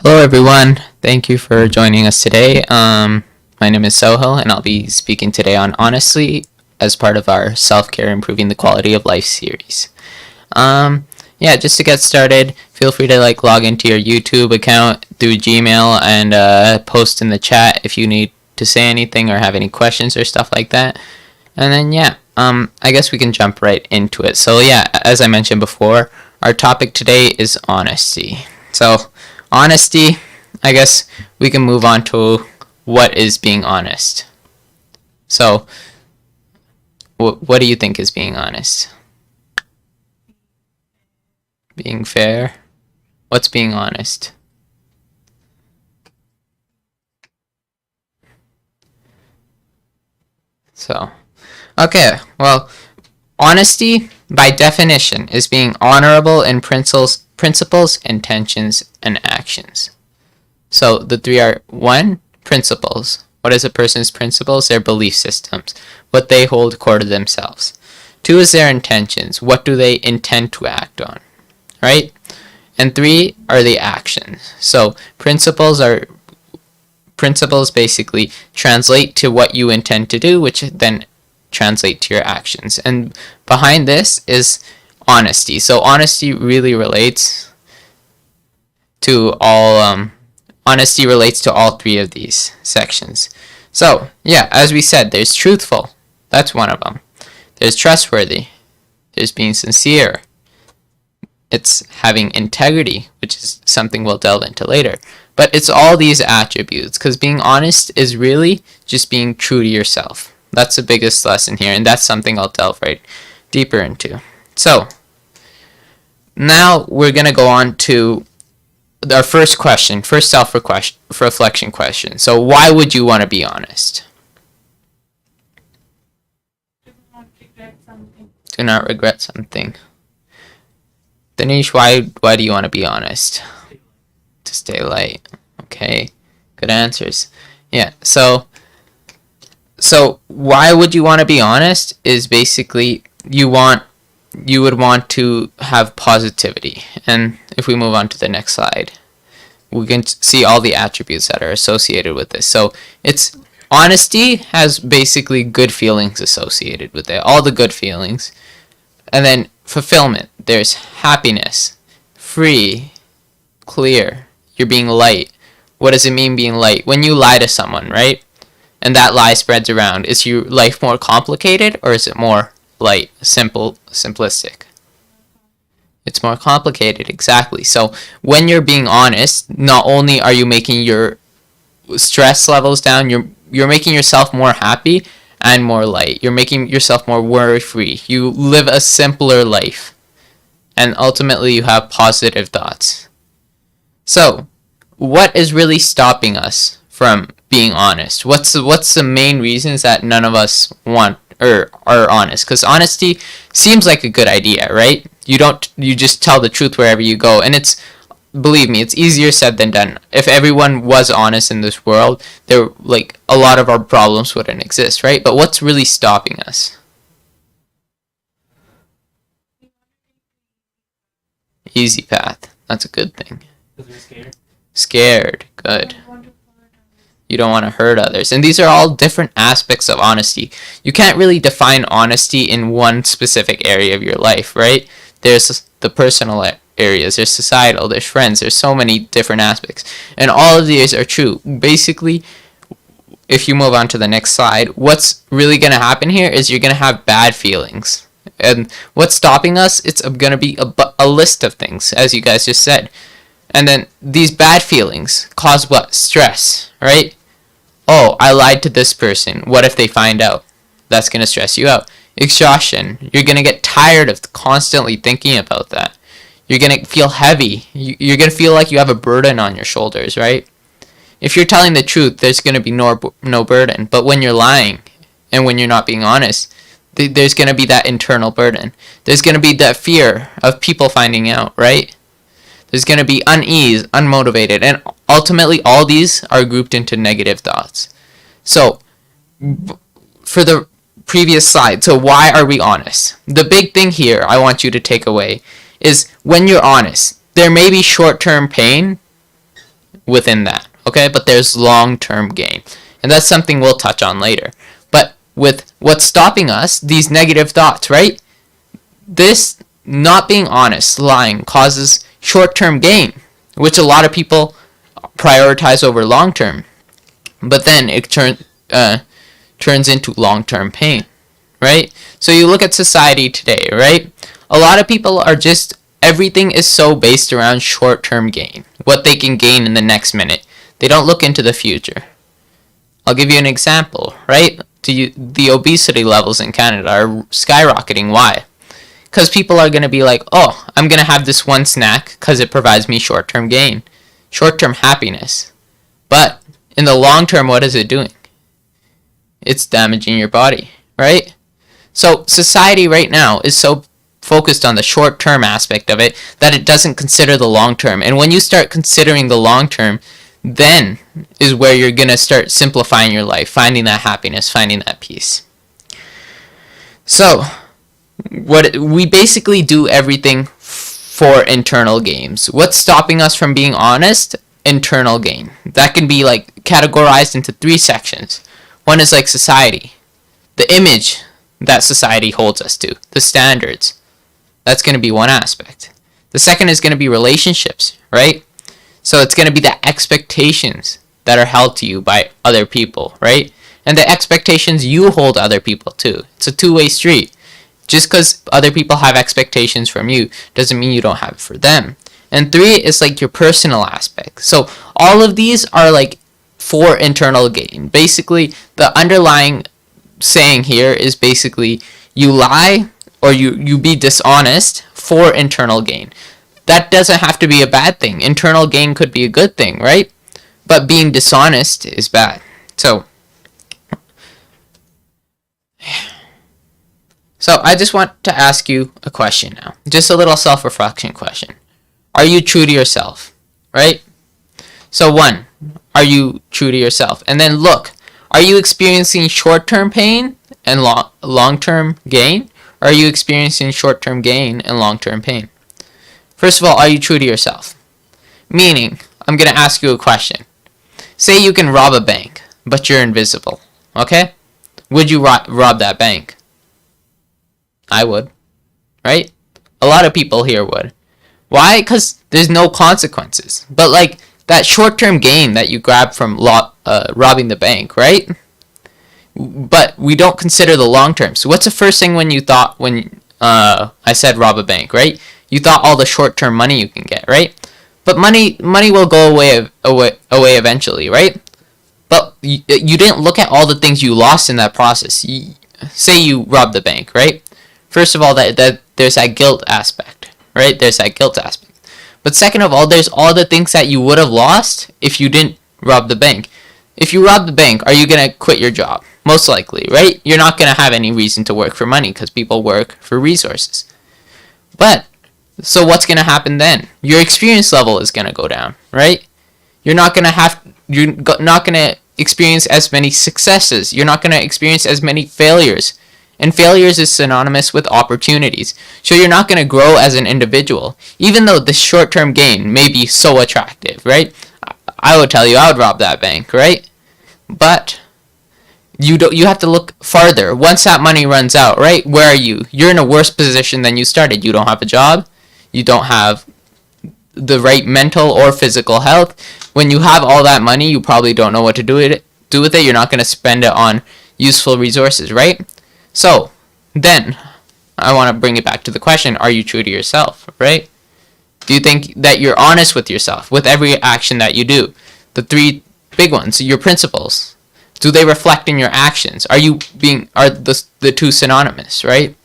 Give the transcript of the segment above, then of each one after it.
Hello, everyone. Thank you for joining us today. My name is Soho, and I'll be speaking today on honesty as part of our self-care improving the quality of life series. Just to get started, feel free to log into your YouTube account through Gmail and post in the chat if you need to say anything or have any questions or stuff like that. And then I guess we can jump right into it. So as I mentioned before, our topic today is honesty. So honesty, I guess we can move on to what is being honest. So what do you think is being honest? Being fair? What's being honest? Well, honesty, by definition, is being honorable in principles, intentions, and actions. So the three are: one, principles. What is a person's principles? Their belief systems, what they hold core to themselves. Two is their intentions. What do they intend to act on, right? And three are the actions. So principles basically translate to what you intend to do, which then translate to your actions. And behind this is honesty. So honesty really relates to all three of these sections. So as we said, there's truthful. That's one of them. There's trustworthy. There's being sincere. It's having integrity, which is something we'll delve into later. But it's all these attributes, because being honest is really just being true to yourself. That's the biggest lesson here, and that's something I'll delve right deeper into. So now we're going to go on to our first self-reflection question. So why would you want to be honest? Do not regret something. Dinesh, why do you want to be honest? To stay light. Okay, good answers. So why would you want to be honest is basically you would want to have positivity. And if we move on to the next slide, we can see all the attributes that are associated with this. So honesty has basically good feelings associated with it, all the good feelings. And then fulfillment, there's happiness, free, clear, you're being light. What does it mean being light? When you lie to someone, right? And that lie spreads around. Is your life more complicated, or is it more light, simplistic? It's more complicated, exactly. So when you're being honest, not only are you making your stress levels down, you're making yourself more happy and more light. You're making yourself more worry-free. You live a simpler life. And ultimately, you have positive thoughts. So what is really stopping us from being honest? What's the main reasons that none of us want or are honest? Because honesty seems like a good idea, right? You just tell the truth wherever you go, and believe me, it's easier said than done. If everyone was honest in this world, a lot of our problems wouldn't exist, right? But what's really stopping us? Easy path. That's a good thing. Because we're scared. Scared. Good. You don't want to hurt others. And these are all different aspects of honesty. You can't really define honesty in one specific area of your life, right? There's the personal areas, there's societal, there's friends, there's so many different aspects. And all of these are true. Basically, if you move on to the next slide, what's really going to happen here is you're going to have bad feelings. And what's stopping us? It's going to be a list of things, as you guys just said. And then these bad feelings cause what? Stress, right? Oh, I lied to this person. What if they find out? That's going to stress you out. Exhaustion. You're going to get tired of constantly thinking about that. You're going to feel heavy. You're going to feel like you have a burden on your shoulders, right? If you're telling the truth, there's going to be no burden. But when you're lying and when you're not being honest, there's going to be that internal burden. There's going to be that fear of people finding out, right? There's going to be unease, unmotivated, and ultimately all these are grouped into negative thoughts. So, for the previous slide, so why are we honest? The big thing here I want you to take away is when you're honest, there may be short-term pain within that, okay? But there's long-term gain. And that's something we'll touch on later. But with what's stopping us, these negative thoughts, right? This not being honest, lying, causes short-term gain, which a lot of people prioritize over long-term. But then it turns into long-term pain, right? So you look at society today, right? A lot of people are just, everything is so based around short-term gain, what they can gain in the next minute. They don't look into the future. I'll give you an example, right? The obesity levels in Canada are skyrocketing. Why? Because people are going to be like, oh, I'm going to have this one snack because it provides me short-term gain, short-term happiness. But in the long term, what is it doing? It's damaging your body, right? So society right now is so focused on the short-term aspect of it that it doesn't consider the long term. And when you start considering the long term, then is where you're going to start simplifying your life, finding that happiness, finding that peace. So what we basically do everything for internal gains. What's stopping us from being honest? Internal gain. That can be like categorized into 3 sections. One is like society, the image that society holds us to, the standards. That's going to be one aspect. The second is going to be relationships, right? So it's going to be the expectations that are held to you by other people, right? And the expectations you hold other people to. It's a two-way street. Just because other people have expectations from you doesn't mean you don't have it for them. And 3 is like your personal aspect. So all of these are like for internal gain. Basically, the underlying saying here is basically you lie or you be dishonest for internal gain. That doesn't have to be a bad thing. Internal gain could be a good thing, right? But being dishonest is bad. So I just want to ask you a question now. Just a little self-reflection question. Are you true to yourself? Right? So 1, are you true to yourself? And then look, are you experiencing short-term pain and long-term gain? Or are you experiencing short-term gain and long-term pain? First of all, are you true to yourself? Meaning, I'm going to ask you a question. Say you can rob a bank, but you're invisible. Okay? Would you rob that bank? I would. Right? A lot of people here would. Why? Because there's no consequences. But like that short-term gain that you grab from robbing the bank, right? But we don't consider the long-term. So what's the first thing when you thought when I said rob a bank, right? You thought all the short-term money you can get, right? But money will go away eventually, right? But you didn't look at all the things you lost in that process. Say you robbed the bank, right? First of all, that there's that guilt aspect, right? There's that guilt aspect. But second of all, there's all the things that you would have lost if you didn't rob the bank. If you rob the bank, are you going to quit your job? Most likely, right? You're not going to have any reason to work for money because people work for resources. But, so what's going to happen then? Your experience level is going to go down, right? You're not going to experience as many successes. You're not going to experience as many failures. And failures is synonymous with opportunities. So you're not going to grow as an individual. Even though the short-term gain may be so attractive, right? I would tell you I would rob that bank, right? But you have to look farther. Once that money runs out, right? Where are you? You're in a worse position than you started. You don't have a job. You don't have the right mental or physical health. When you have all that money, you probably don't know what to do with it. You're not going to spend it on useful resources, right? So, then, I want to bring it back to the question, are you true to yourself, right? Do you think that you're honest with yourself, with every action that you do? The 3 big ones, your principles. Do they reflect in your actions? Are the 2 synonymous, right?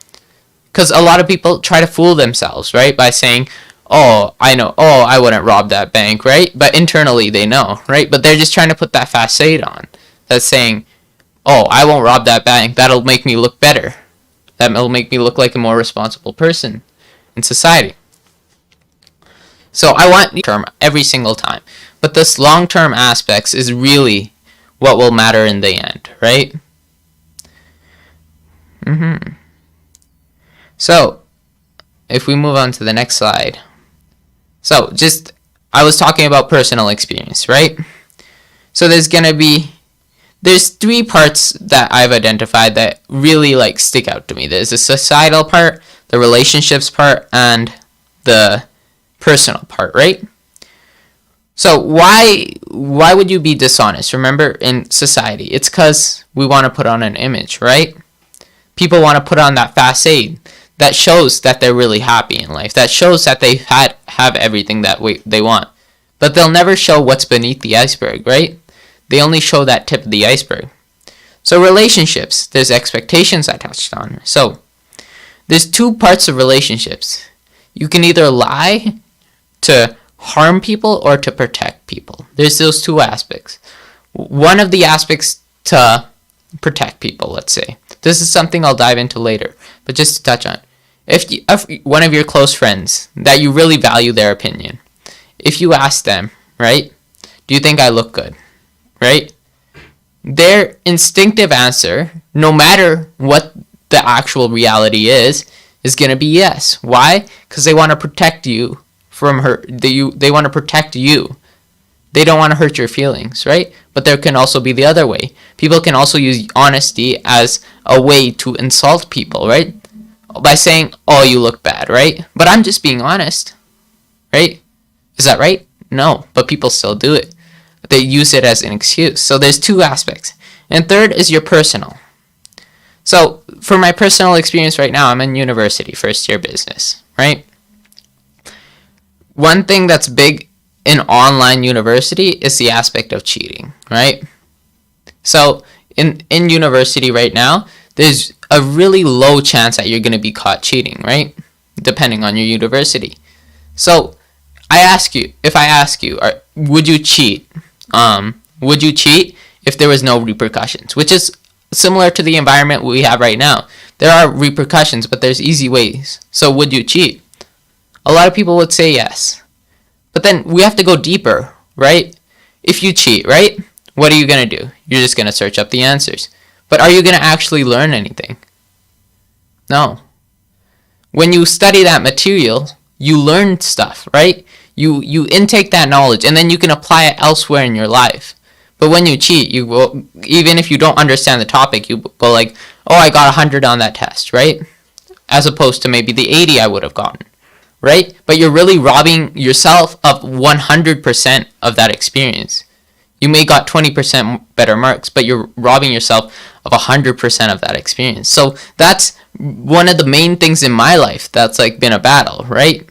Because a lot of people try to fool themselves, right? By saying, oh, I know, oh, I wouldn't rob that bank, right? But internally they know, right? But they're just trying to put that facade on. That's saying, oh, I won't rob that bank. That'll make me look better. That'll make me look like a more responsible person in society. So I want term every single time. But this long-term aspects is really what will matter in the end, right? So, if we move on to the next slide. So, I was talking about personal experience, right? So there's three parts that I've identified that really like stick out to me. There's the societal part, the relationships part, and the personal part, right? So why would you be dishonest? Remember, in society, it's because we want to put on an image, right? People want to put on that facade that shows that they're really happy in life, that shows that they have everything that they want. But they'll never show what's beneath the iceberg, right? They only show that tip of the iceberg. So relationships, there's expectations I touched on. So there's two parts of relationships. You can either lie to harm people or to protect people. There's those two aspects. One of the aspects to protect people, let's say. This is something I'll dive into later, but just to touch on. If one of your close friends that you really value their opinion, if you ask them, right, do you think I look good, right? Their instinctive answer, no matter what the actual reality is going to be yes. Why? Because they want to protect you from hurt. They want to protect you. They don't want to hurt your feelings, right? But there can also be the other way. People can also use honesty as a way to insult people, right? By saying, oh, you look bad, right? But I'm just being honest, right? Is that right? No, but people still do it. They use it as an excuse. So there's two aspects. And third is your personal. So for my personal experience right now, I'm in university, first year business, right? One thing that's big in online university is the aspect of cheating, right? So in university right now, there's a really low chance that you're going to be caught cheating, right? Depending on your university. So if I ask you, would you cheat? Would you cheat if there was no repercussions? Which is similar to the environment we have right now. There are repercussions, but there's easy ways. So would you cheat? A lot of people would say yes. But then we have to go deeper, right? If you cheat, right? What are you going to do? You're just going to search up the answers. But are you going to actually learn anything? No. When you study that material, you learn stuff, right? You intake that knowledge, and then you can apply it elsewhere in your life. But when you cheat, you will, even if you don't understand the topic, you go like, oh, I got 100 on that test, right? As opposed to maybe the 80 I would have gotten, right? But you're really robbing yourself of 100% of that experience. You may got 20% better marks, but you're robbing yourself of 100% of that experience. So that's one of the main things in my life that's like been a battle, right?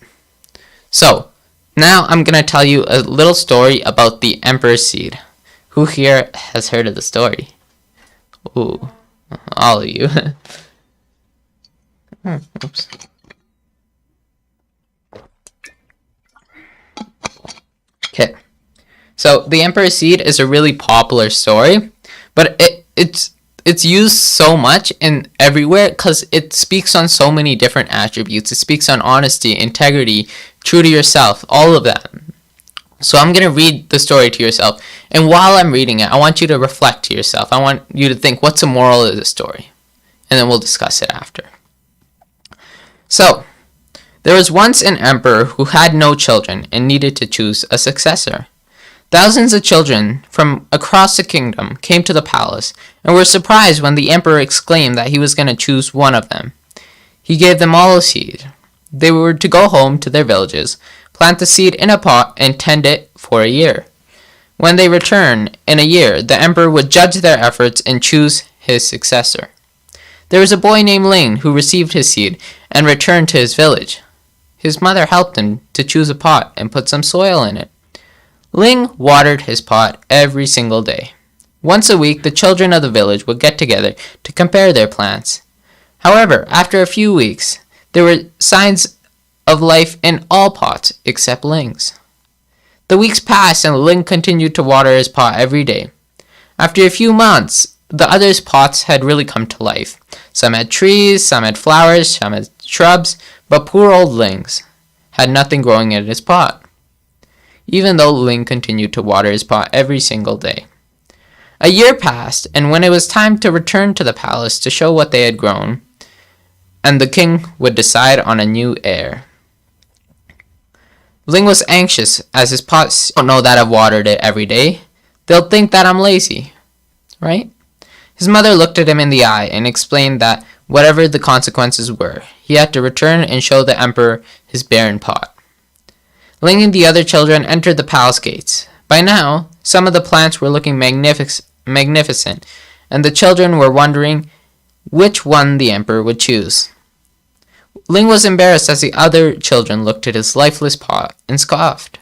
So now I'm going to tell you a little story about the Emperor's Seed. Who here has heard of the story? Ooh, all of you. Oops. Okay. So the Emperor's Seed is a really popular story, but it's used so much in everywhere because it speaks on so many different attributes. It speaks on honesty, integrity, true to yourself, all of that. So I'm going to read the story to yourself, and while I'm reading it, I want you to reflect to yourself. I want you to think, what's the moral of the story? And then we'll discuss it after. So, there was once an emperor who had no children and needed to choose a successor. Thousands of children from across the kingdom came to the palace and were surprised when the emperor exclaimed that he was going to choose one of them. He gave them all a seed. They were to go home to their villages, plant the seed in a pot, and tend it for a year. When they returned in a year, the emperor would judge their efforts and choose his successor. There was a boy named Ling who received his seed and returned to his village. His mother helped him to choose a pot and put some soil in it. Ling watered his pot every single day. Once a week, the children of the village would get together to compare their plants. However, after a few weeks, there were signs of life in all pots except Ling's. The weeks passed and Ling continued to water his pot every day. After a few months, the others' pots had really come to life. Some had trees, some had flowers, some had shrubs, but poor old Ling's had nothing growing in his pot, even though Ling continued to water his pot every single day. A year passed, and when it was time to return to the palace to show what they had grown, and the king would decide on a new heir. Ling was anxious as his pots don't know that I've watered it every day. They'll think that I'm lazy, right? His mother looked at him in the eye and explained that whatever the consequences were, he had to return and show the emperor his barren pot. Ling and the other children entered the palace gates. By now, some of the plants were looking magnificent, and the children were wondering which one the emperor would choose. Ling was embarrassed as the other children looked at his lifeless pot and scoffed.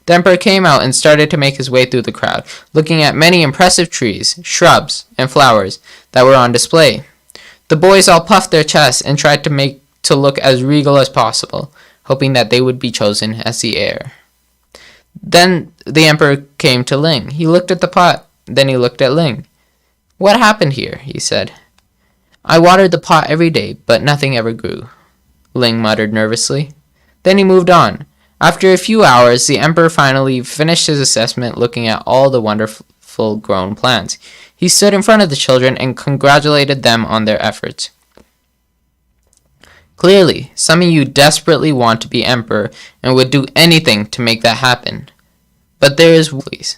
The emperor came out and started to make his way through the crowd, looking at many impressive trees, shrubs, and flowers that were on display. The boys all puffed their chests and tried to make to look as regal as possible, hoping that they would be chosen as the heir. Then the emperor came to Ling. He looked at the pot, then he looked at Ling. "What happened here?" he said. "I watered the pot every day, but nothing ever grew," Ling muttered nervously. Then he moved on. After a few hours, the emperor finally finished his assessment, looking at all the wonderful grown plants. He stood in front of the children and congratulated them on their efforts. "Clearly, some of you desperately want to be emperor and would do anything to make that happen. But there is please."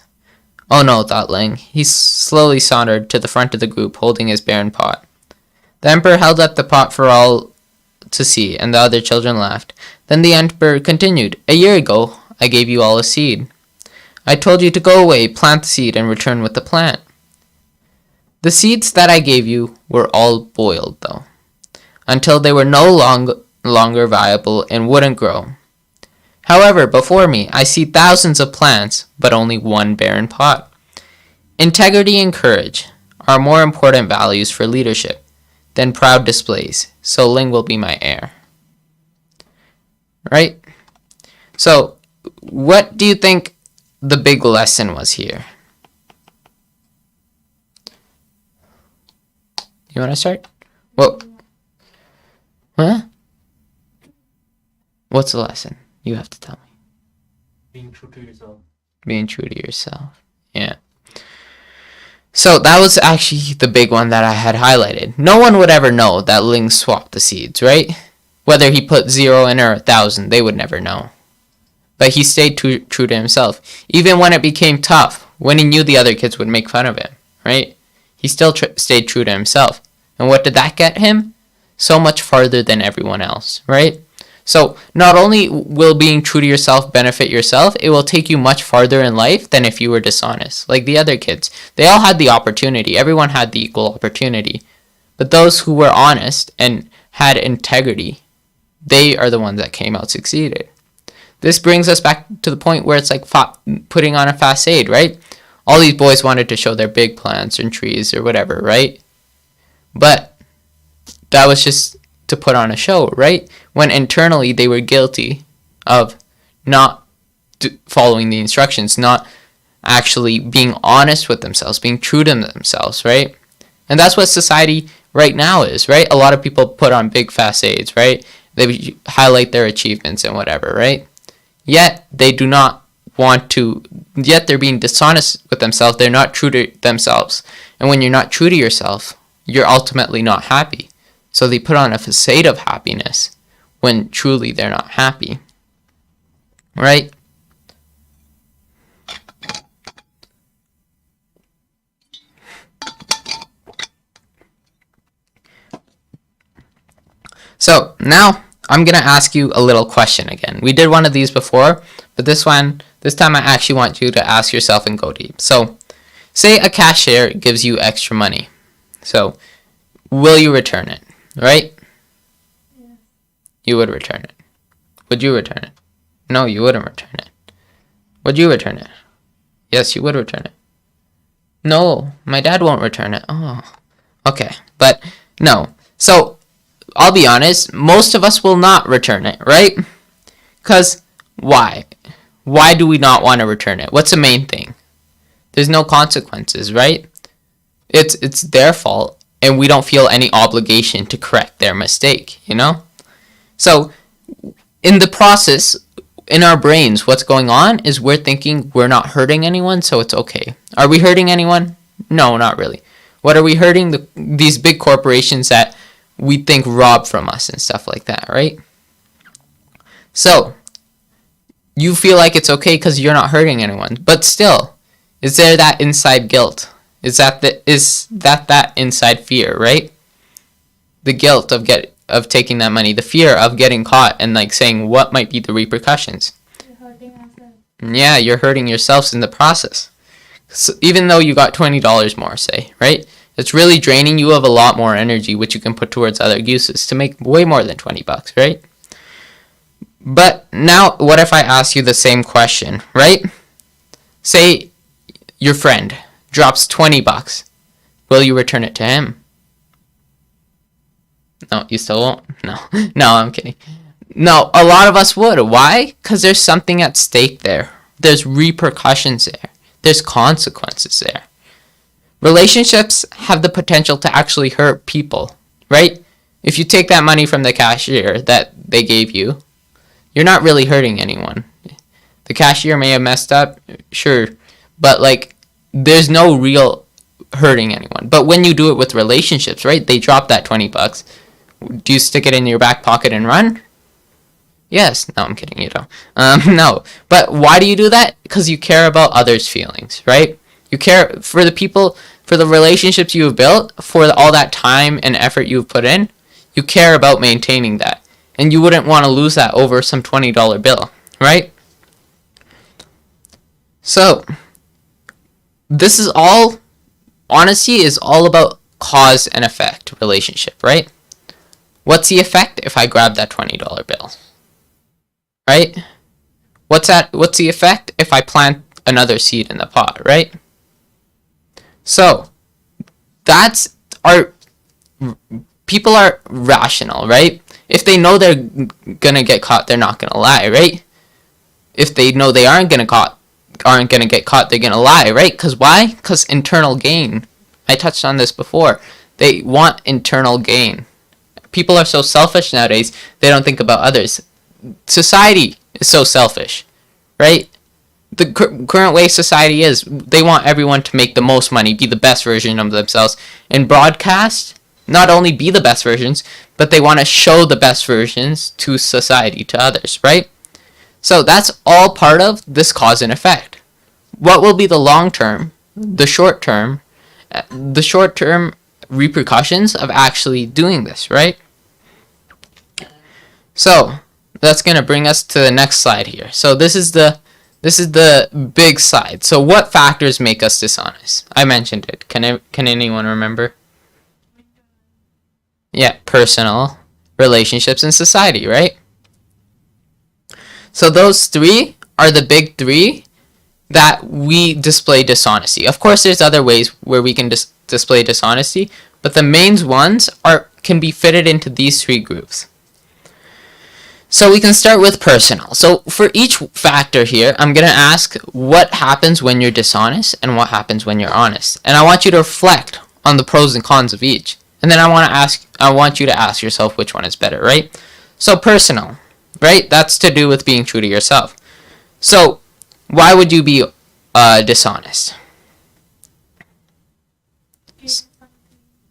"Oh no," thought Ling. He slowly sauntered to the front of the group, holding his barren pot. The emperor held up the pot for all to see, and the other children laughed. Then the emperor continued, "A year ago, I gave you all a seed. I told you to go away, plant the seed, and return with the plant. The seeds that I gave you were all boiled, though, until they were no longer viable and wouldn't grow. However, before me, I see thousands of plants, but only one barren pot. Integrity and courage are more important values for leadership than proud displays, so Ling will be my heir." Right? So, what do you think the big lesson was here? You want to start? Well, huh? What's the lesson? You have to tell me. Being true to yourself. Being true to yourself. Yeah. So that was actually the big one that I had highlighted. No one would ever know that Ling swapped the seeds, right? Whether he put 0 in or 1,000, they would never know. But he stayed true to himself. Even when it became tough, when he knew the other kids would make fun of him, right? He still stayed true to himself. And what did that get him? So much farther than everyone else, right? So not only will being true to yourself benefit yourself, it will take you much farther in life than if you were dishonest. Like the other kids. They all had the opportunity. Everyone had the equal opportunity. But those who were honest and had integrity, they are the ones that came out succeeded. This brings us back to the point where it's like putting on a facade, right? All these boys wanted to show their big plants and trees or whatever, right? But that was just to put on a show, right? When internally they were guilty of not following the instructions, not actually being honest with themselves, being true to themselves, right? And that's what society right now is, right? A lot of people put on big facades, right? They highlight their achievements and whatever, right? Yet they do not want to, yet they're being dishonest with themselves. They're not true to themselves. And when you're not true to yourself, you're ultimately not happy. So they put on a facade of happiness when truly they're not happy, right? So now I'm going to ask you a little question again. We did one of these before, but this time I actually want you to ask yourself and go deep. So say a cashier gives you extra money. So will you return it, right? Yeah. You would return it. Would you return it? No, you wouldn't return it. Would you return it? Yes, you would return it. No, my dad won't return it. Oh, okay. But no. So I'll be honest, most of us will not return it, right? Because why? Why do we not want to return it? What's the main thing? There's no consequences, right? It's their fault, and we don't feel any obligation to correct their mistake, you know? So in the process, in our brains, what's going on is we're thinking we're not hurting anyone, so it's okay. Are we hurting anyone? No, not really. What are we hurting? These big corporations that we think rob from us and stuff like that, right? So you feel like it's okay because you're not hurting anyone. But still, is there that inside guilt? Is that inside fear, right? The guilt of taking that money, the fear of getting caught and like saying what might be the repercussions. You're hurting ourselves. Yeah, you're hurting yourselves in the process. So even though you got $20 more, say, right? It's really draining you of a lot more energy, which you can put towards other uses to make way more than $20, right? But now, what if I ask you the same question, right? Say your friend drops $20. Will you return it to him? No, you still won't? No. No, I'm kidding. No, a lot of us would. Why? Because there's something at stake there. There's repercussions there. There's consequences there. Relationships have the potential to actually hurt people, right? If you take that money from the cashier that they gave you, you're not really hurting anyone. The cashier may have messed up, sure, but like there's no real hurting anyone. But when you do it with relationships, right? They drop that $20. Do you stick it in your back pocket and run? Yes. No, I'm kidding. You don't. No. But why do you do that? Because you care about others' feelings, right? You care for the people, for the relationships you have built, for all that time and effort you've put in. You care about maintaining that. And you wouldn't want to lose that over some $20 bill, right? So, this is all, honesty is all about cause and effect relationship, right? What's the effect if I grab that $20 bill? Right? What's the effect if I plant another seed in the pot, right? So, that's our, people are rational, right? If they know they're gonna get caught, they're not gonna lie, right? If they know they aren't gonna get caught, they're gonna lie, right? Because why? Because internal gain. I touched on this before. They want internal gain. People are so selfish nowadays, they don't think about others. Society is so selfish, right? The current way society is, they want everyone to make the most money, be the best version of themselves, and broadcast, not only be the best versions, but they want to show the best versions to society, to others, right? So that's all part of this cause and effect. What will be the long term, the short term repercussions of actually doing this, right? So that's going to bring us to the next slide here. So this is the big slide. So what factors make us dishonest? I mentioned it. Can anyone remember? Yeah, personal, relationships, and society, right? So those three are the big three that we display dishonesty. Of course, there's other ways where we can display dishonesty, but the main ones can be fitted into these three groups. So we can start with personal. So for each factor here, I'm going to ask what happens when you're dishonest and what happens when you're honest. And I want you to reflect on the pros and cons of each. And then I want you to ask yourself which one is better, right? So personal, right? That's to do with being true to yourself. So why would you be dishonest?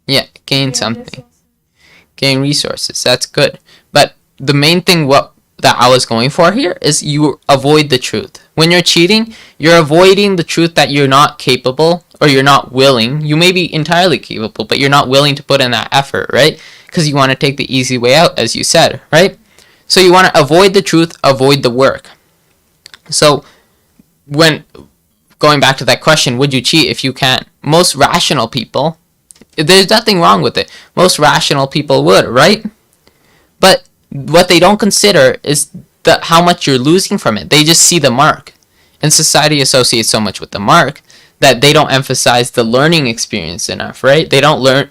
Yeah, gain something. Gain resources. That's good. But the main thing that I was going for here is you avoid the truth. When you're cheating, you're avoiding the truth that you're not capable or you're not willing. You may be entirely capable, but you're not willing to put in that effort, right? Because you want to take the easy way out, as you said, right? So you want to avoid the truth, avoid the work. So when going back to that question, would you cheat if you can't? Most rational people, there's nothing wrong with it. Most rational people would, right? But what they don't consider is how much you're losing from it. They just see the mark. And society associates so much with the mark that they don't emphasize the learning experience enough, right? They don't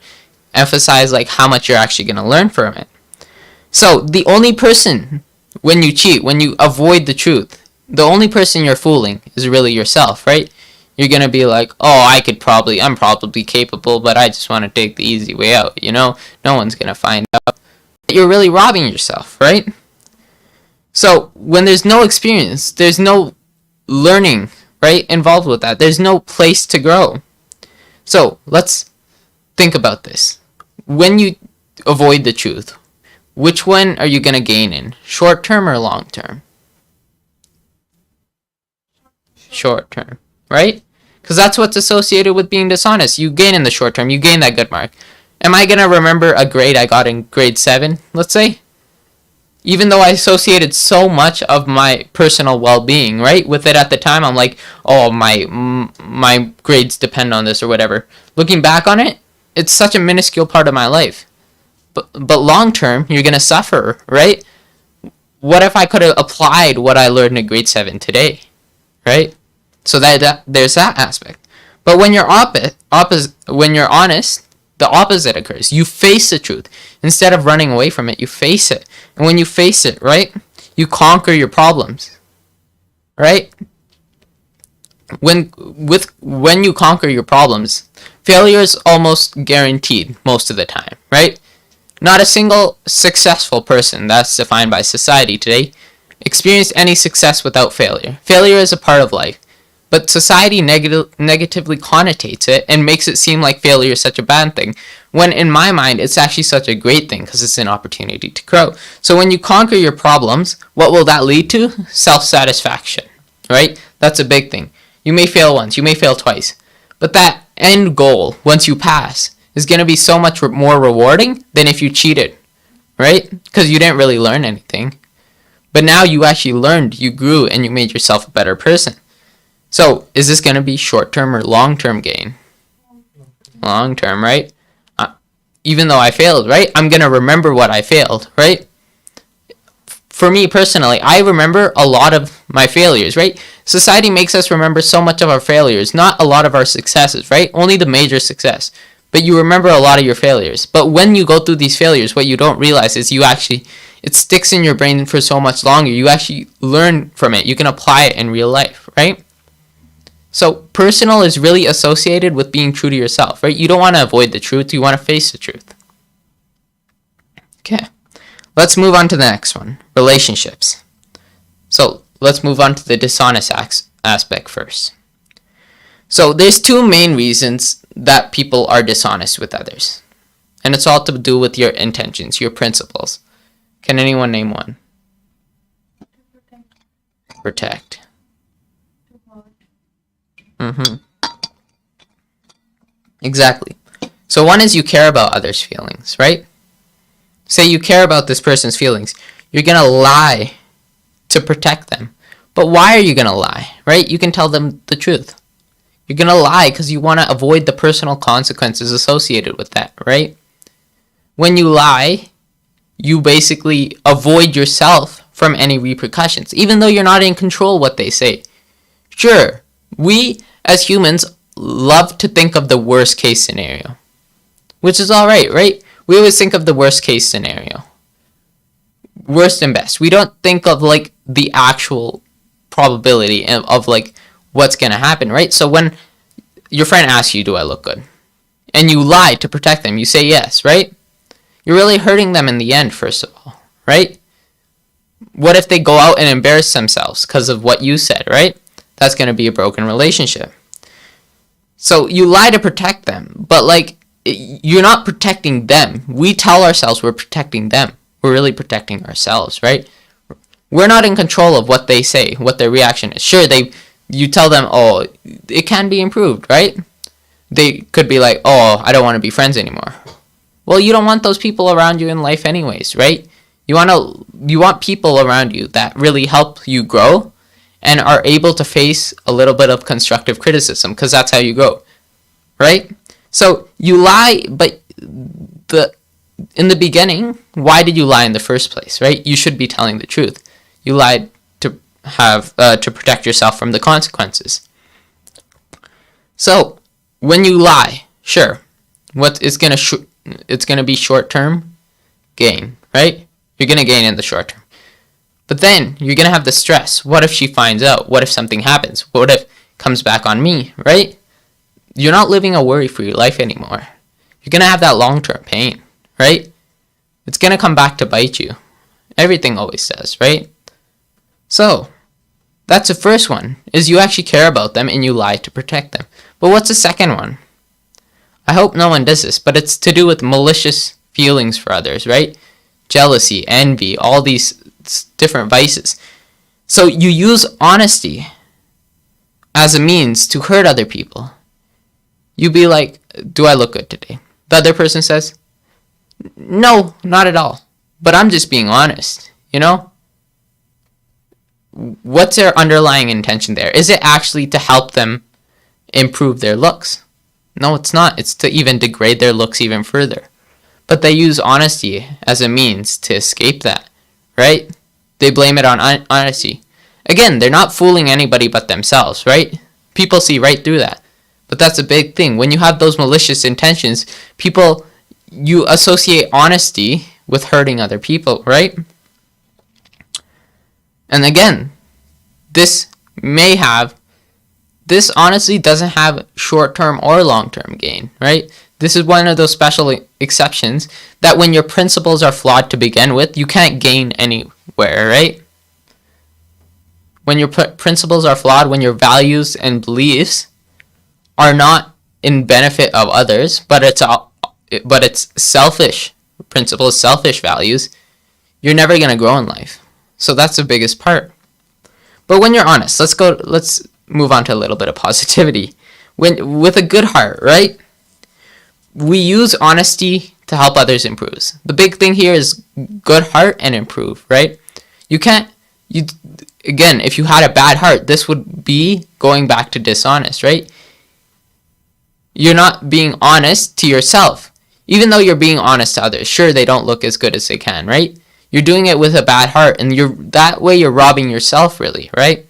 emphasize like how much you're actually going to learn from it. So the only person, when you cheat, when you avoid the truth, the only person you're fooling is really yourself, right? You're going to be like, oh, I'm probably capable, but I just want to take the easy way out, No one's going to find out. You're really robbing yourself, right? So when there's no experience, there's no learning, right, involved with that. There's no place to grow. So let's think about this. When you avoid the truth, which one are you going to gain in? Short term or long term? short term, right? Because that's what's associated with being dishonest. You gain in the short term. You gain that good mark. Am I going to remember a grade I got in grade 7, let's say? Even though I associated so much of my personal well-being, right, with it at the time, I'm like, oh, my grades depend on this or whatever. Looking back on it, it's such a minuscule part of my life. But long term, you're going to suffer, right? What if I could have applied what I learned in grade 7 today, right? So that there's that aspect. But when you're when you're honest, the opposite occurs. You face the truth. Instead of running away from it, you face it. And when you face it, right, you conquer your problems, right? When you conquer your problems, failure is almost guaranteed most of the time, right? Not a single successful person, that's defined by society today, experienced any success without failure. Failure is a part of life. But society negatively connotates it and makes it seem like failure is such a bad thing, when in my mind it's actually such a great thing because it's an opportunity to grow. So when you conquer your problems, what will that lead to? Self-satisfaction, right? That's a big thing. You may fail once, you may fail twice, but that end goal, once you pass, is going to be so much more rewarding than if you cheated, right? Because you didn't really learn anything. But now you actually learned, you grew, and you made yourself a better person. So, is this going to be short-term or long-term gain? Long-term, right? Even though I failed, right? I'm going to remember what I failed, right? For me personally, I remember a lot of my failures, right? Society makes us remember so much of our failures, not a lot of our successes, right? Only the major success. But you remember a lot of your failures. But when you go through these failures, what you don't realize is it sticks in your brain for so much longer. You actually learn from it. You can apply it in real life, right? So personal is really associated with being true to yourself, right? You don't want to avoid the truth. You want to face the truth. Okay. Let's move on to the next one. Relationships. So let's move on to the dishonest aspect first. So there's two main reasons that people are dishonest with others. And it's all to do with your intentions, your principles. Can anyone name one? Protect. Exactly. So one is you care about others' feelings, right? Say you care about this person's feelings. You're going to lie to protect them. But why are you going to lie, right? You can tell them the truth. You're going to lie because you want to avoid the personal consequences associated with that, right? When you lie, you basically avoid yourself from any repercussions, even though you're not in control of what they say. Sure, we as humans love to think of the worst case scenario, which is all right, right? We always think of the worst case scenario. Worst and best. We don't think of like the actual probability of like what's going to happen, right? So when your friend asks you, do I look good? And you lie to protect them, you say yes, right? You're really hurting them in the end, first of all, right? What if they go out and embarrass themselves because of what you said, right? That's going to be a broken relationship. So you lie to protect them, but like you're not protecting them. We tell ourselves we're protecting them. We're really protecting ourselves, right? We're not in control of what they say, what their reaction is. Sure, you tell them, oh, it can be improved, right? They could be like, oh, I don't want to be friends anymore. Well, you don't want those people around you in life anyways, right? You want people around you that really help you grow and are able to face a little bit of constructive criticism, because that's how you grow, right? So you lie, but in the beginning, why did you lie in the first place, right? You should be telling the truth. You lied to protect yourself from the consequences. So when you lie, sure, it's gonna be short-term gain, right? You're gonna gain in the short term. But then you're going to have the stress. What if she finds out? What if something happens? What if it comes back on me, right? You're not living a worry-free life anymore. You're going to have that long-term pain, right? It's going to come back to bite you. Everything always does, right? So, that's the first one, is you actually care about them and you lie to protect them. But what's the second one? I hope no one does this, but it's to do with malicious feelings for others, right? Jealousy, envy, all these different vices. So you use honesty as a means to hurt other people. You be like, do I look good today? The other person says, no, not at all. But I'm just being honest, you know? What's their underlying intention there? Is it actually to help them improve their looks? No, it's not. It's to even degrade their looks even further. But they use honesty as a means to escape that, right? They blame it on honesty. Again, they're not fooling anybody but themselves, right? People see right through that. But that's a big thing. When you have those malicious intentions, you associate honesty with hurting other people, right? And again, this honestly doesn't have short-term or long-term gain, right? This is one of those special exceptions that when your principles are flawed to begin with, you can't gain anywhere, right? When your principles are flawed, when your values and beliefs are not in benefit of others, but it's selfish principles, selfish values, you're never going to grow in life. So that's the biggest part. But when you're honest, let's move on to a little bit of positivity. With a good heart, right? We use honesty to help others improve. The big thing here is good heart and improve, right? Again, if you had a bad heart, this would be going back to dishonest, right? You're not being honest to yourself. Even though you're being honest to others, sure, they don't look as good as they can, right? You're doing it with a bad heart, and that way you're robbing yourself, really, right?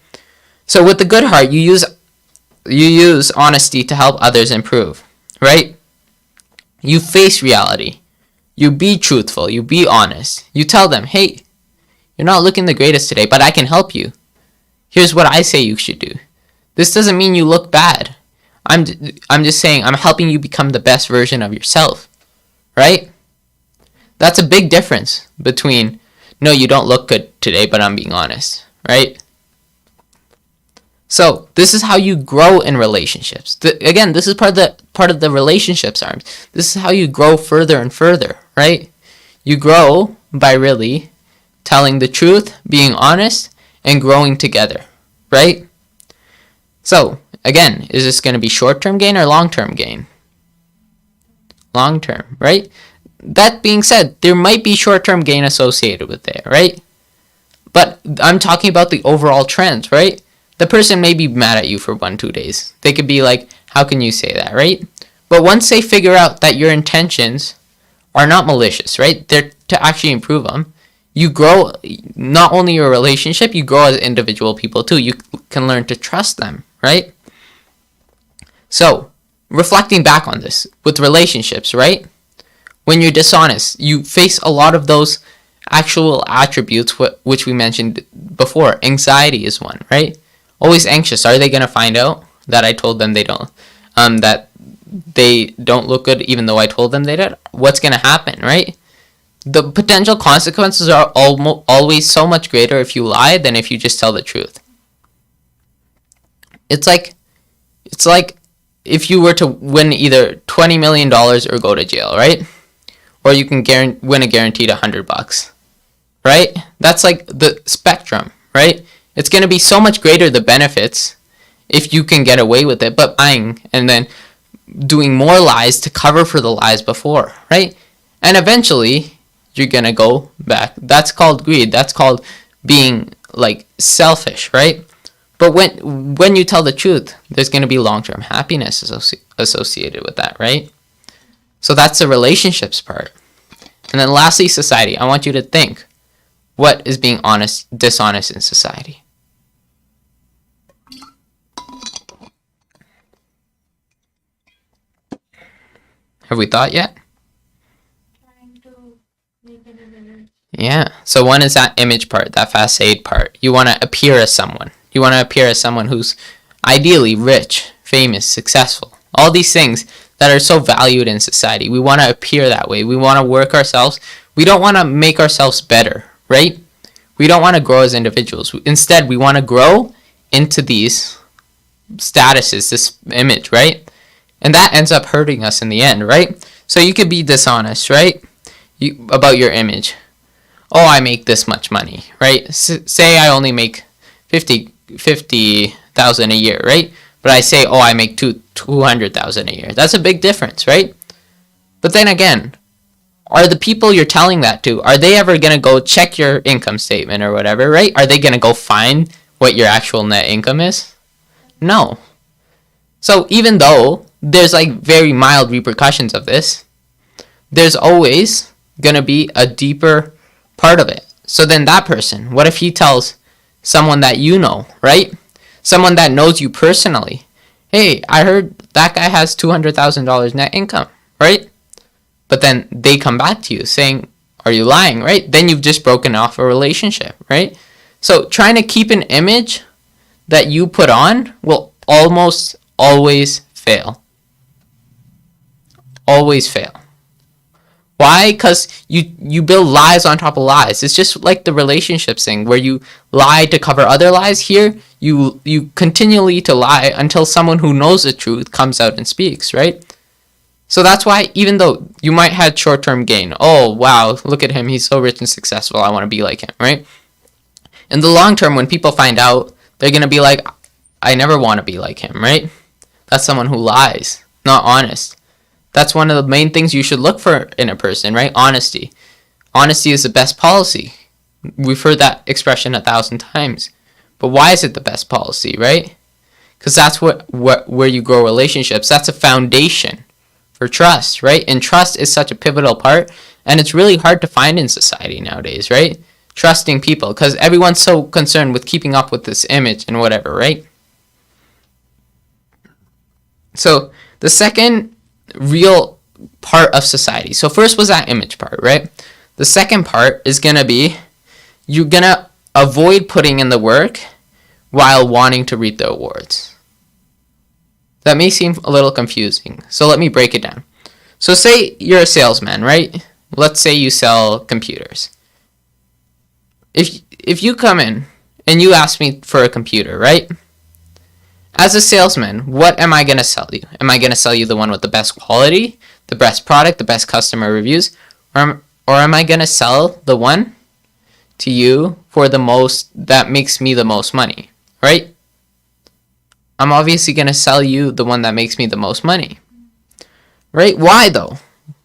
So with the good heart, you use honesty to help others improve, right? You face reality. You be truthful. You be honest. You tell them, hey, you're not looking the greatest today, but I can help you. Here's what I say you should do. This doesn't mean you look bad. I'm just saying I'm helping you become the best version of yourself, right? That's a big difference between, no, you don't look good today, but I'm being honest, right? So this is how you grow in relationships. Again, this is part of the relationships arms. This is how you grow further and further, right? You grow by really telling the truth, being honest, and growing together, right? So again, is this going to be short-term gain or long-term gain? Long-term, right? That being said, there might be short-term gain associated with it, right? But I'm talking about the overall trends, right? The person may be mad at you for 1-2 days. They could be like, how can you say that, right? But once they figure out that your intentions are not malicious, right? They're to actually improve them. You grow, not only your relationship, you grow as individual people too. You can learn to trust them, right? So, reflecting back on this with relationships, right? When you're dishonest, you face a lot of those actual attributes which we mentioned before. Anxiety is one, right? Always anxious. Are they going to find out that I told them they don't, that they don't look good even though I told them they did? What's going to happen, right? The potential consequences are always so much greater if you lie than if you just tell the truth. It's like if you were to win either $20 million or go to jail, right? Or you can win a guaranteed $100, right? That's like the spectrum, right? It's going to be so much greater the benefits if you can get away with it, but lying and then doing more lies to cover for the lies before, right? And eventually you're going to go back. That's called greed. That's called being like selfish, right? But when you tell the truth, there's going to be long-term happiness associated with that, right? So that's the relationships part. And then lastly, society. I want you to think, what is being dishonest in society? Have we thought yet? Trying to make an image. Yeah. So one is that image part, that facade part. You want to appear as someone. You want to appear as someone who's ideally rich, famous, successful. All these things that are so valued in society. We want to appear that way. We want to work ourselves. We don't want to make ourselves better, right? We don't want to grow as individuals. Instead, we want to grow into these statuses, this image, right? And that ends up hurting us in the end, right? So you could be dishonest, right? About your image. Oh, I make this much money, right? Say I only make $50 $200,000 a year, right? But I say, oh, I make $200,000 a year. That's a big difference, right? But then again, are the people you're telling that to, are they ever going to go check your income statement or whatever, right? Are they going to go find what your actual net income is? No. So even though there's like very mild repercussions of this, there's always going to be a deeper part of it. So then that person, what if he tells someone that you know, right? Someone that knows you personally, hey, I heard that guy has $200,000 net income, right? But then they come back to you saying, are you lying, right? Then you've just broken off a relationship, right? So trying to keep an image that you put on will almost always fail. Always fail. Why? Because you build lies on top of lies. It's just like the relationships thing where you lie to cover other lies. Here, you continually to lie until someone who knows the truth comes out and speaks, right? So that's why even though you might have short-term gain, oh, wow, look at him, he's so rich and successful, I want to be like him, right? In the long term, when people find out, they're going to be like, I never want to be like him, right? That's someone who lies, not honest. That's one of the main things you should look for in a person, right? Honesty. Honesty is the best policy. We've heard that expression 1,000 times. But why is it the best policy, right? Because that's where you grow relationships. That's a foundation for trust, right? And trust is such a pivotal part, and it's really hard to find in society nowadays, right? Trusting people, because everyone's so concerned with keeping up with this image and whatever, right? So the second real part of society. So first was that image part, right? The second part is going to be you're going to avoid putting in the work while wanting to reap the awards. That may seem a little confusing, so let me break it down. So say you're a salesman, right? Let's say you sell computers. If you come in and you ask me for a computer, right? As a salesman, what am I going to sell you? Am I going to sell you the one with the best quality, the best product, the best customer reviews? Or am I going to sell the one to you for the most, that makes me the most money, right? I'm obviously going to sell you the one that makes me the most money, right? Why though?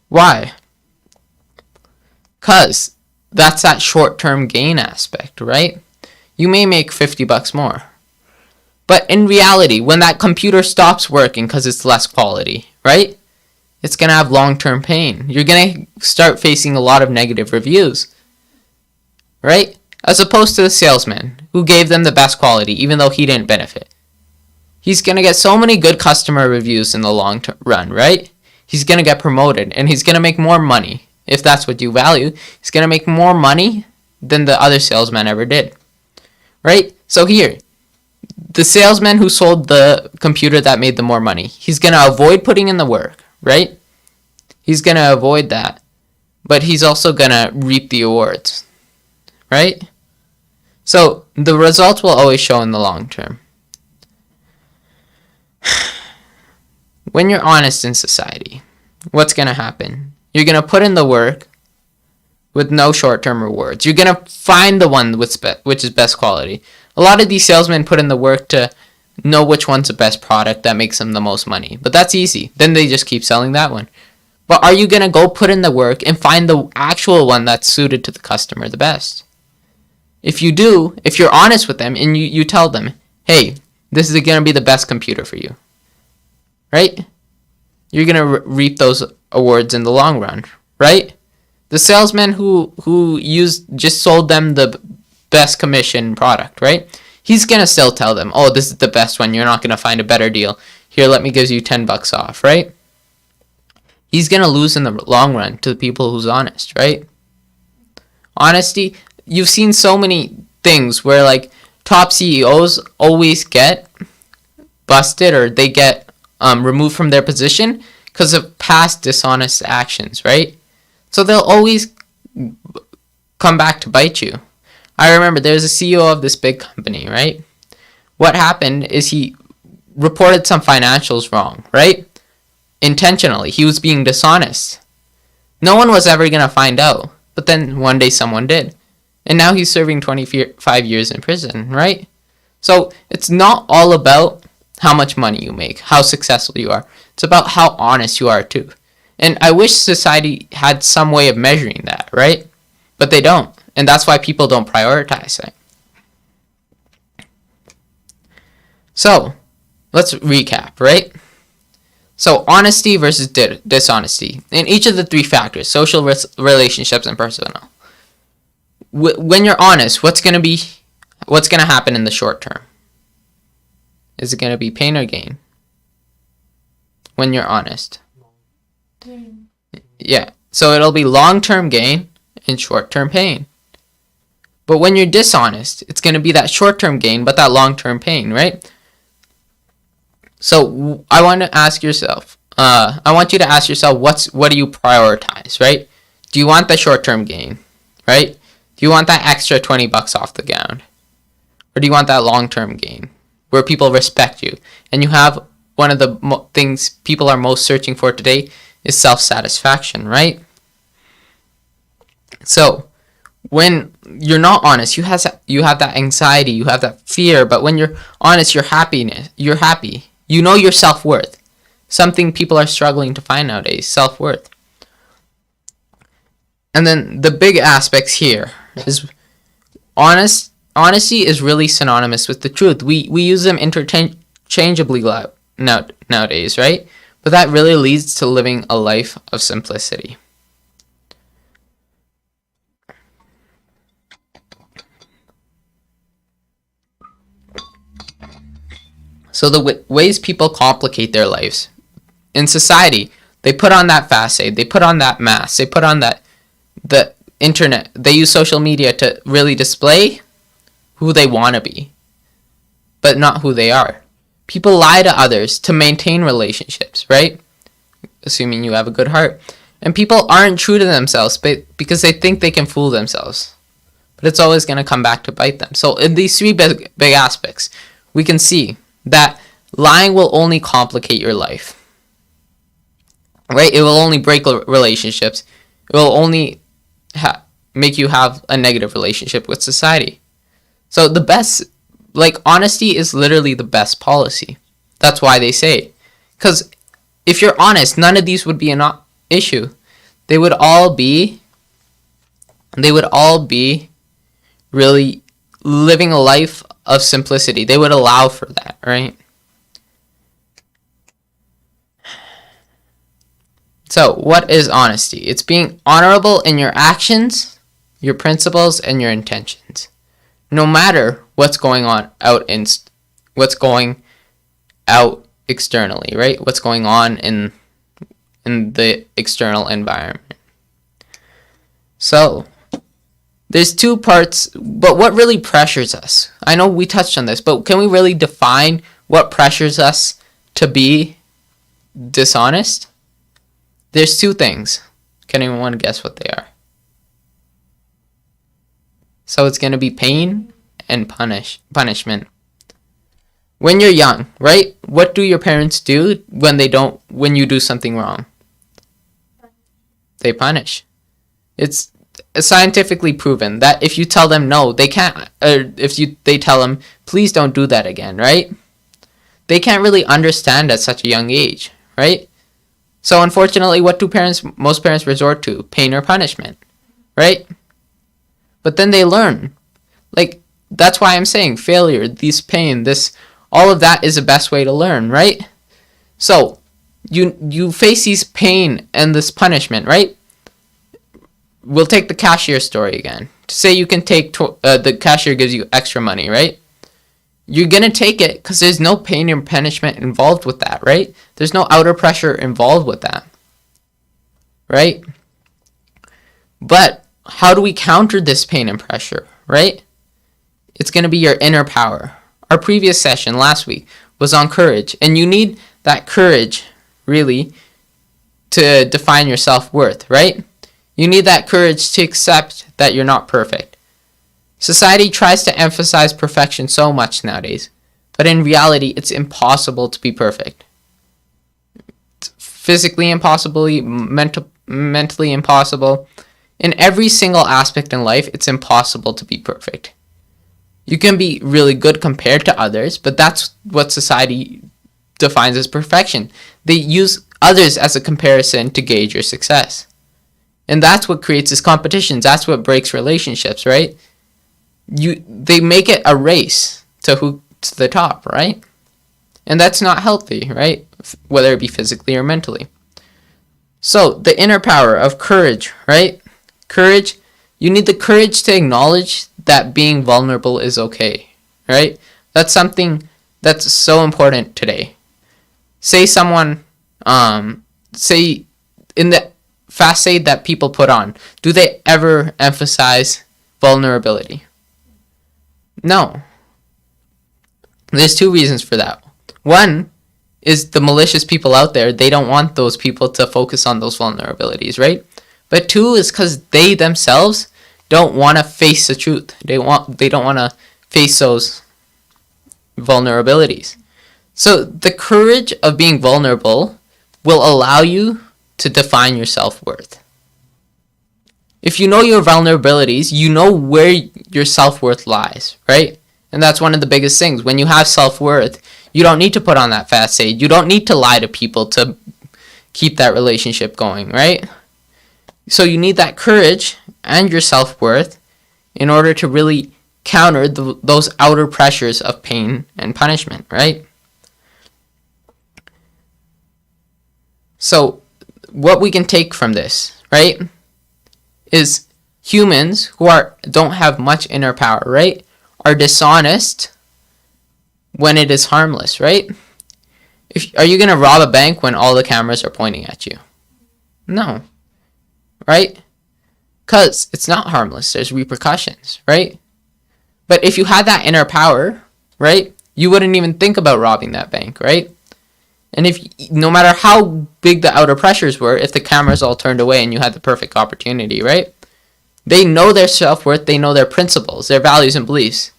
Why? Because that's that short-term gain aspect, right? You may make $50 more. But in reality, when that computer stops working because it's less quality, right? It's going to have long-term pain. You're going to start facing a lot of negative reviews, right? As opposed to the salesman who gave them the best quality even though he didn't benefit. He's going to get so many good customer reviews in the long run, right? He's going to get promoted and he's going to make more money. If that's what you value, he's going to make more money than the other salesman ever did, right? So here, the salesman who sold the computer that made them more money, he's going to avoid putting in the work, right? He's going to avoid that. But he's also going to reap the awards, right? So the results will always show in the long term. When you're honest in society, what's going to happen? You're going to put in the work with no short-term rewards. You're going to find the one which is best quality. A lot of these salesmen put in the work to know which one's the best product that makes them the most money. But that's easy. Then they just keep selling that one. But are you going to go put in the work and find the actual one that's suited to the customer the best? If you do, if you're honest with them and you tell them, hey, this is going to be the best computer for you, right? You're going to reap those awards in the long run, right? The salesman who just sold them the best commission product, right? He's going to still tell them, oh, this is the best one. You're not going to find a better deal. Here, let me give you $10 off, right? He's going to lose in the long run to the people who's honest, right? Honesty, you've seen so many things where like top CEOs always get busted or they get removed from their position because of past dishonest actions, right? So they'll always come back to bite you. I remember there was a CEO of this big company, right? What happened is he reported some financials wrong, right? Intentionally. He was being dishonest. No one was ever going to find out. But then one day someone did. And now he's serving 25 years in prison, right? So it's not all about how much money you make, how successful you are. It's about how honest you are too. And I wish society had some way of measuring that, right? But they don't. And that's why people don't prioritize it. So, let's recap, right? So, honesty versus dishonesty. In each of the three factors, social, relationships, and personal. When you're honest, what's going to happen in the short term? Is it going to be pain or gain? When you're honest. Yeah. So it'll be long-term gain and short-term pain. But when you're dishonest, it's going to be that short-term gain, but that long-term pain, right? So I want to ask yourself, I want you to ask yourself, what do you prioritize, right? Do you want the short-term gain, right? Do you want that extra $20 off the gown? Or do you want that long-term gain where people respect you? And you have one of the things people are most searching for today is self-satisfaction, right? So when you're not honest, you have that anxiety, you have that fear, but when you're honest, you're happy. You know your self-worth. Something people are struggling to find nowadays, self-worth. And then the big aspects here is honesty is really synonymous with the truth. We use them interchangeably nowadays, right? But that really leads to living a life of simplicity. So the ways people complicate their lives. In society, they put on that facade, they put on that mask, they put on the internet. They use social media to really display who they want to be, but not who they are. People lie to others to maintain relationships, right? Assuming you have a good heart. And people aren't true to themselves because they think they can fool themselves. But it's always going to come back to bite them. So in these three big aspects, we can see that lying will only complicate your life. Right? It will only break relationships. It will only make you have a negative relationship with society. So the best, honesty is literally the best policy. That's why they say. Because if you're honest, none of these would be an issue. They would all be really living a life of simplicity. They would allow for that, right? So, what is honesty? It's being honorable in your actions, your principles, and your intentions. No matter what's going on what's going out externally, right? What's going on in the external environment. So, there's two parts, but what really pressures us? I know we touched on this, but can we really define what pressures us to be dishonest? There's two things. Can anyone guess what they are? So it's going to be pain and punishment. When you're young, right? What do your parents do when you do something wrong? They punish. It's scientifically proven that if you tell them no, they can't, or they tell them, please don't do that again, right? They can't really understand at such a young age, right? So unfortunately, what do most parents resort to? Pain or punishment, right? But then they learn. That's why I'm saying failure, pain, all of that is the best way to learn, right? So you face these pain and this punishment, right? We'll take the cashier story again. Say you can take, the cashier gives you extra money, right? You're going to take it because there's no pain or punishment involved with that, right? There's no outer pressure involved with that, right? But how do we counter this pain and pressure, right? It's going to be your inner power. Our previous session last week was on courage, and you need that courage, really, to define your self-worth, right? You need that courage to accept that you're not perfect. Society tries to emphasize perfection so much nowadays, but in reality, it's impossible to be perfect. It's physically impossible, mentally impossible. In every single aspect in life, it's impossible to be perfect. You can be really good compared to others, but that's what society defines as perfection. They use others as a comparison to gauge your success. And that's what creates these competitions. That's what breaks relationships, right? They make it a race to the top, right? And that's not healthy, right? Whether it be physically or mentally. So the inner power of courage, right? Courage, you need the courage to acknowledge that being vulnerable is okay, right? That's something that's so important today. Say someone, say in the facade that people put on, do they ever emphasize vulnerability? No. There's two reasons for that. One is the malicious people out there, they don't want those people to focus on those vulnerabilities, right? But two is because they themselves don't want to face the truth. They don't want to face those vulnerabilities. So the courage of being vulnerable will allow you to define your self-worth. If you know your vulnerabilities, you know where your self-worth lies, right? And that's one of the biggest things. When you have self-worth, you don't need to put on that facade. You don't need to lie to people to keep that relationship going, right? So you need that courage and your self-worth in order to really counter those outer pressures of pain and punishment, right? So what we can take from this, right, is humans who don't have much inner power, right, are dishonest when it is harmless, right? Are you going to rob a bank when all the cameras are pointing at you? No. Right? Because it's not harmless. There's repercussions, right? But if you had that inner power, right, you wouldn't even think about robbing that bank, right? And no matter how big the outer pressures were, if the cameras all turned away and you had the perfect opportunity, right? They know their self-worth, they know their principles, their values and beliefs.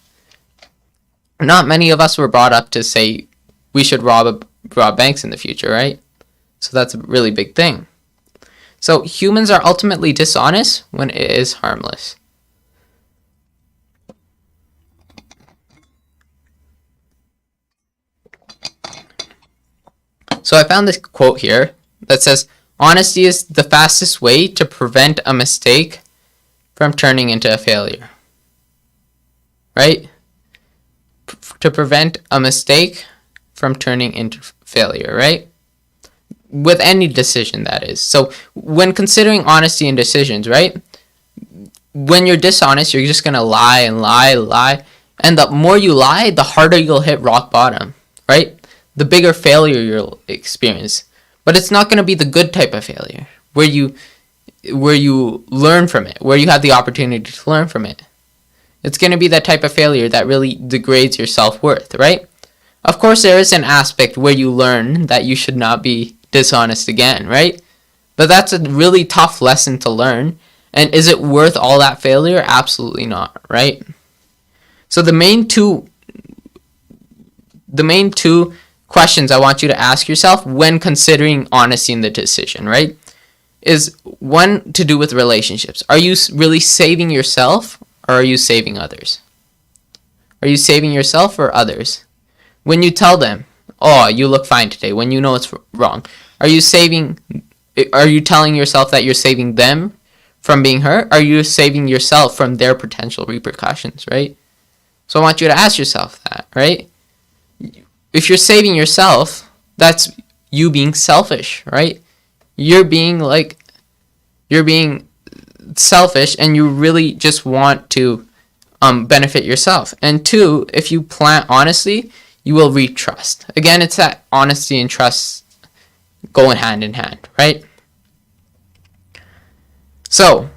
Not many of us were brought up to say we should rob banks in the future, right? So that's a really big thing. So humans are ultimately dishonest when it is harmless. So I found this quote here that says, "Honesty is the fastest way to prevent a mistake from turning into a failure." Right? To prevent a mistake from turning into failure, right? With any decision, that is. So when considering honesty in decisions, right? When you're dishonest, you're just going to lie and lie. And the more you lie, the harder you'll hit rock bottom, right? The bigger failure you'll experience. But it's not going to be the good type of failure where you learn from it, where you have the opportunity to learn from it. It's going to be that type of failure that really degrades your self-worth, right? Of course, there is an aspect where you learn that you should not be dishonest again, right? But that's a really tough lesson to learn. And is it worth all that failure? Absolutely not, right? So the main two questions I want you to ask yourself when considering honesty in the decision, right, is one to do with relationships. Are you really saving yourself or are you saving others? Are you saving yourself or others? When you tell them, "Oh, you look fine today," when you know it's wrong, are you telling yourself that you're saving them from being hurt? Are you saving yourself from their potential repercussions, right? So I want you to ask yourself that, right? If you're saving yourself, that's you being selfish, right? You're being selfish and you really just want to benefit yourself. And two, if you plant honesty, you will reap trust. Again, it's that honesty and trust going hand in hand, right? So,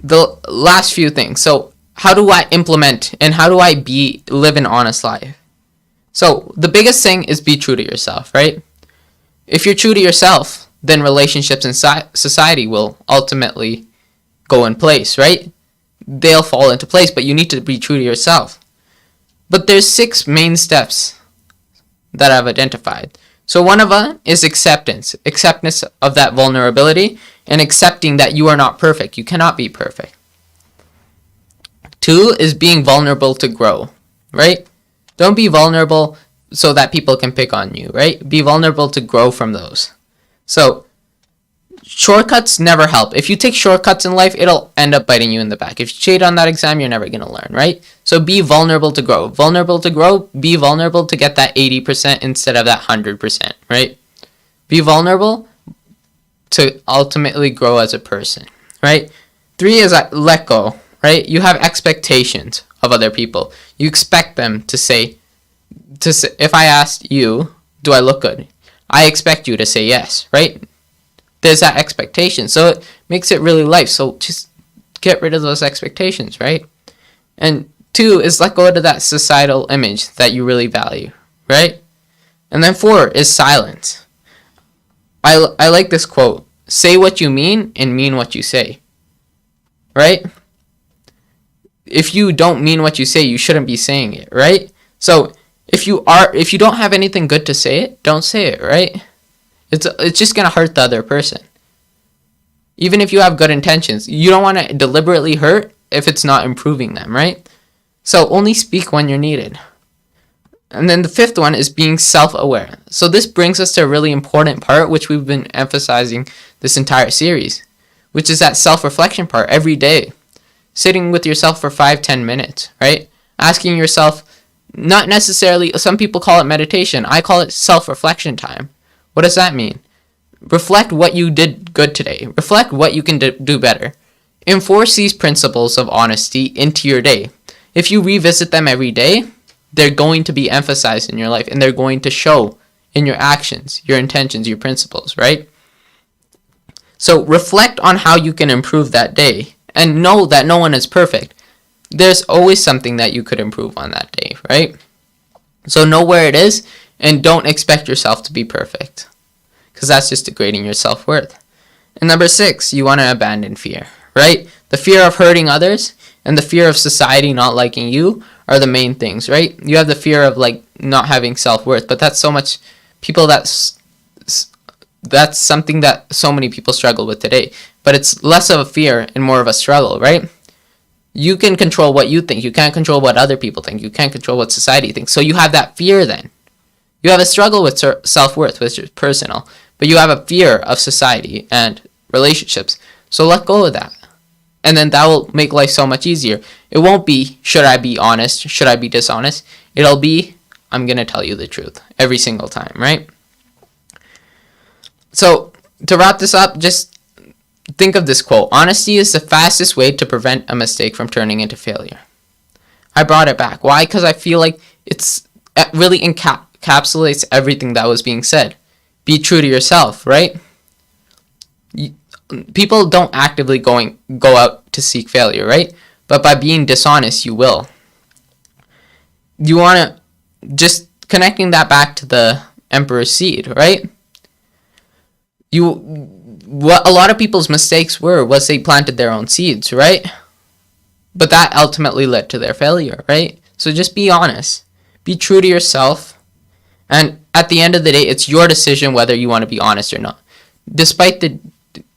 the last few things. So, how do I implement and how do I live an honest life? So, the biggest thing is be true to yourself, right? If you're true to yourself, then relationships in society will ultimately go in place, right? They'll fall into place, but you need to be true to yourself. But there's 6 main steps that I've identified. So one of them is acceptance of that vulnerability and accepting that you are not perfect. You cannot be perfect. 2 is being vulnerable to grow, right? Don't be vulnerable so that people can pick on you, right? Be vulnerable to grow from those. So shortcuts never help. If you take shortcuts in life, it'll end up biting you in the back. If you cheat on that exam, you're never going to learn, right? So be vulnerable to grow. Vulnerable to grow, be vulnerable to get that 80% instead of that 100%, right? Be vulnerable to ultimately grow as a person, right? 3 is let go, right? You have expectations of other people. You expect them to say, if I asked you, do I look good? I expect you to say yes, right? There's that expectation. So it makes it really life. So just get rid of those expectations, right? And 2 is let go of that societal image that you really value, right? And then 4 is silence. I like this quote. Say what you mean and mean what you say, right? If you don't mean what you say, you shouldn't be saying it, right? So if you don't have anything good to say, don't say it, right? It's just gonna hurt the other person. Even if you have good intentions, you don't want to deliberately hurt if it's not improving them, right? So only speak when you're needed. And then the 5th one is being self-aware. So this brings us to a really important part, which we've been emphasizing this entire series, which is that self-reflection part every day. Sitting with yourself for 5-10 minutes, right? Asking yourself, not necessarily, some people call it meditation. I call it self-reflection time. What does that mean? Reflect what you did good today. Reflect what you can do better. Enforce these principles of honesty into your day. If you revisit them every day, they're going to be emphasized in your life, and they're going to show in your actions, your intentions, your principles, right? So reflect on how you can improve that day, and know that no one is perfect. There's always something that you could improve on that day, right? So know where it is, and don't expect yourself to be perfect, because that's just degrading your self-worth. And number 6, you want to abandon fear, right? The fear of hurting others and the fear of society not liking you are the main things, right? You have the fear of not having self-worth, but that's so much people that's something that so many people struggle with today. But it's less of a fear and more of a struggle, right? You can control what you think. You can't control what other people think. You can't control what society thinks. So you have that fear then. You have a struggle with self-worth, which is personal, but you have a fear of society and relationships. So let go of that. And then that will make life so much easier. It won't be, should I be honest? Should I be dishonest? It'll be, I'm going to tell you the truth every single time, right? So to wrap this up, just think of this quote. Honesty is the fastest way to prevent a mistake from turning into failure. I brought it back. Why? Because I feel like it really encapsulates everything that was being said. Be true to yourself, right? People don't actively go out to seek failure, right? But by being dishonest, you will. You want to just connecting that back to the emperor's seed, right? What a lot of people's mistakes was they planted their own seeds, right? But that ultimately led to their failure, right? So just be honest. Be true to yourself. And at the end of the day, it's your decision whether you want to be honest or not. Despite the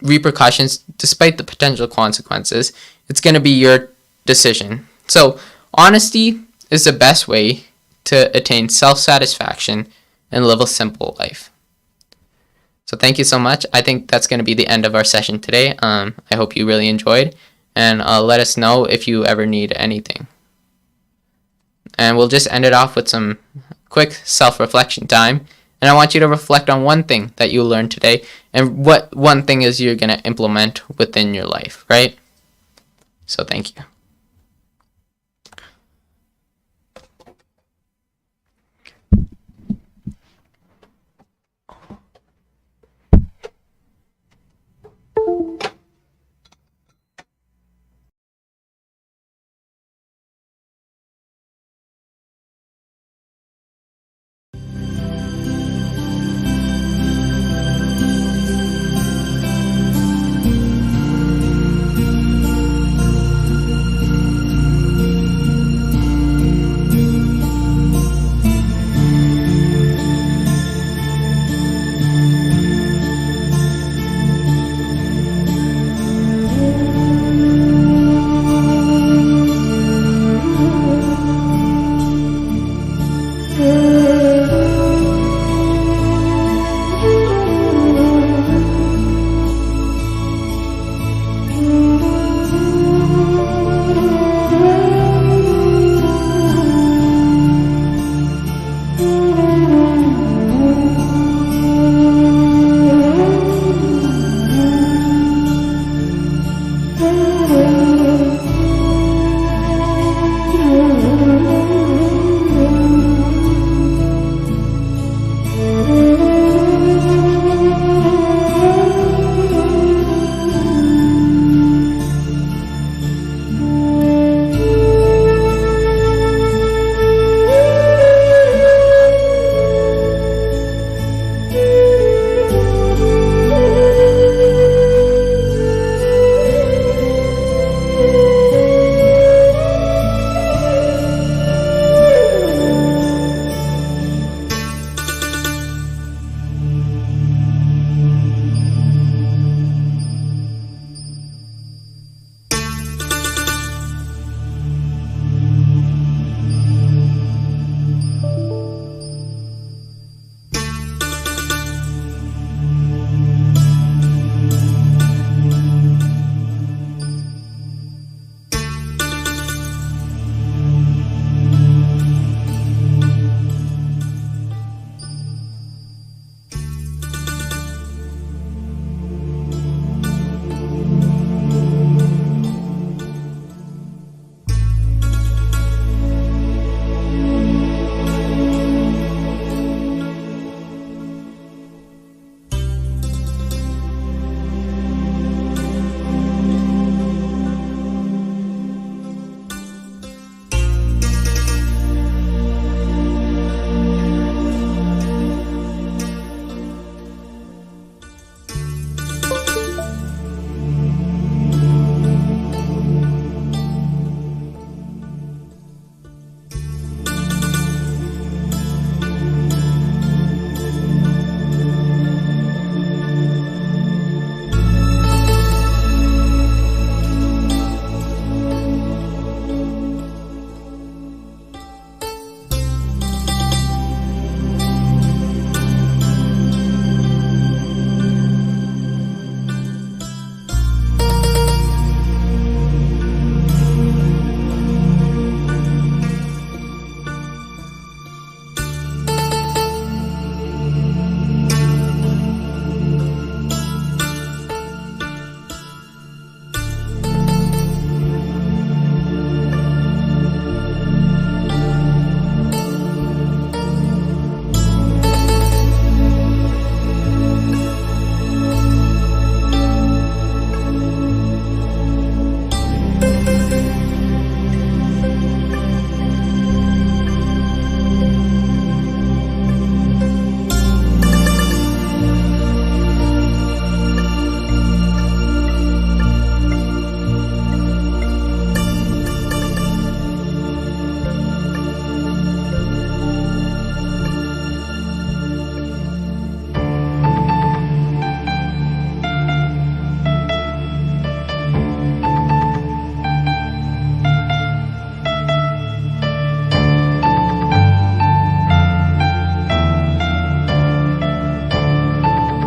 repercussions, despite the potential consequences, it's going to be your decision. So honesty is the best way to attain self-satisfaction and live a simple life. So thank you so much. I think that's going to be the end of our session today. I hope you really enjoyed, and let us know if you ever need anything. And we'll just end it off with some quick self-reflection time. And I want you to reflect on one thing that you learned today and what one thing is you're going to implement within your life, right? So thank you.